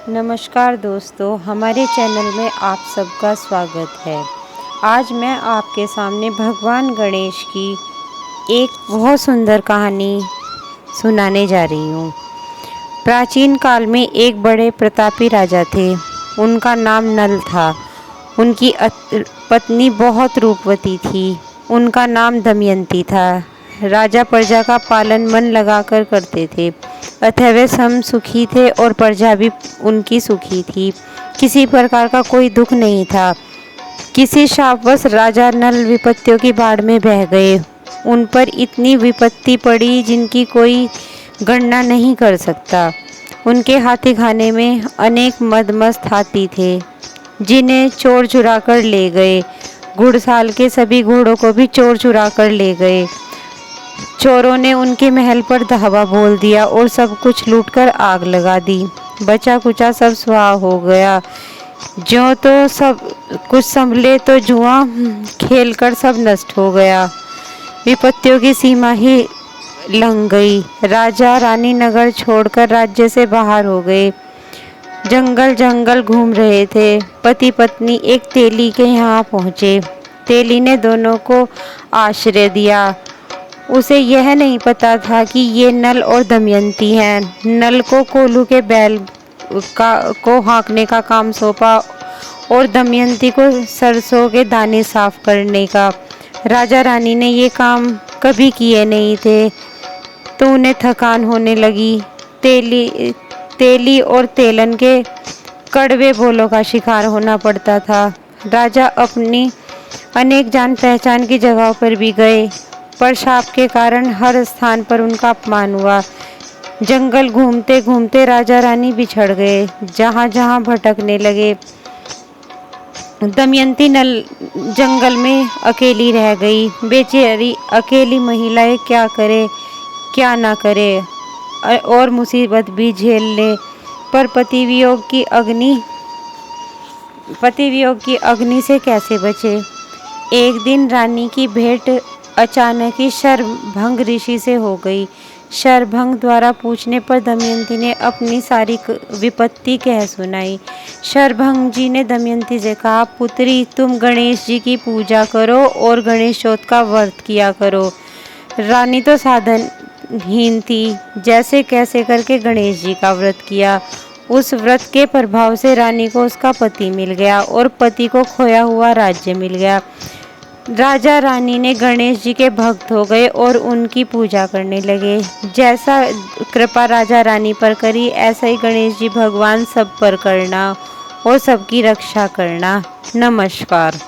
नमस्कार दोस्तों, हमारे चैनल में आप सबका स्वागत है। आज मैं आपके सामने भगवान गणेश की एक बहुत सुंदर कहानी सुनाने जा रही हूँ। प्राचीन काल में एक बड़े प्रतापी राजा थे। उनका नाम नल था। उनकी पत्नी बहुत रूपवती थी। उनका नाम दमयंती था। राजा प्रजा का पालन मन लगाकर करते थे, अतः वे सम सुखी थे और प्रजा भी उनकी सुखी थी। किसी प्रकार का कोई दुख नहीं था। किसी शापवश राजा नल विपत्तियों की बाढ़ में बह गए। उन पर इतनी विपत्ति पड़ी जिनकी कोई गणना नहीं कर सकता। उनके हाथी खाने में अनेक मदमस्त हाथी थे, जिन्हें चोर चुरा कर ले गए। घुड़साल के सभी घोड़ों को भी चोर चुरा कर ले गए। चोरों ने उनके महल पर धावा बोल दिया और सब कुछ लूटकर आग लगा दी। बचा कुचा सब स्वाह हो गया। ज्यों तो सब कुछ संभले तो जुआ खेलकर सब नष्ट हो गया। विपत्तियों की सीमा ही लंघ गई। राजा रानी नगर छोड़कर राज्य से बाहर हो गए। जंगल जंगल घूम रहे थे। पति पत्नी एक तेली के यहाँ पहुँचे। तेली ने दोनों को आश्रय दिया। उसे यह नहीं पता था कि ये नल और दमयंती हैं। नल को कोल्हू के बैल को हाँकने का काम सौंपा और दमयंती को सरसों के दाने साफ करने का। राजा रानी ने ये काम कभी किए नहीं थे, तो उन्हें थकान होने लगी। तेली और तेलन के कड़वे बोलों का शिकार होना पड़ता था। राजा अपनी अनेक जान पहचान की जगहों पर भी गए, पर शाप के कारण हर स्थान पर उनका अपमान हुआ। जंगल घूमते घूमते राजा रानी बिछड़ गए। जहाँ जहाँ भटकने लगे। दमयंती नल जंगल में अकेली रह गई। बेचारी अकेली महिलाएं क्या करे क्या ना करे और मुसीबत भी झेल ले, पर पतिवियोग की अग्नि से कैसे बचे। एक दिन रानी की भेंट अचानक ही शरभंग ऋषि से हो गई। शरभंग द्वारा पूछने पर दमयंती ने अपनी सारी विपत्ति कह सुनाई। शरभंग जी ने दमयंती से कहा, पुत्री, तुम गणेश जी की पूजा करो और गणेश चौथ का व्रत किया करो। रानी तो साधनहीन थी, जैसे कैसे करके गणेश जी का व्रत किया। उस व्रत के प्रभाव से रानी को उसका पति मिल गया और पति को खोया हुआ राज्य मिल गया। राजा रानी ने गणेश जी के भक्त हो गए और उनकी पूजा करने लगे। जैसा कृपा राजा रानी पर करी, ऐसा ही गणेश जी भगवान सब पर करना और सबकी रक्षा करना। नमस्कार।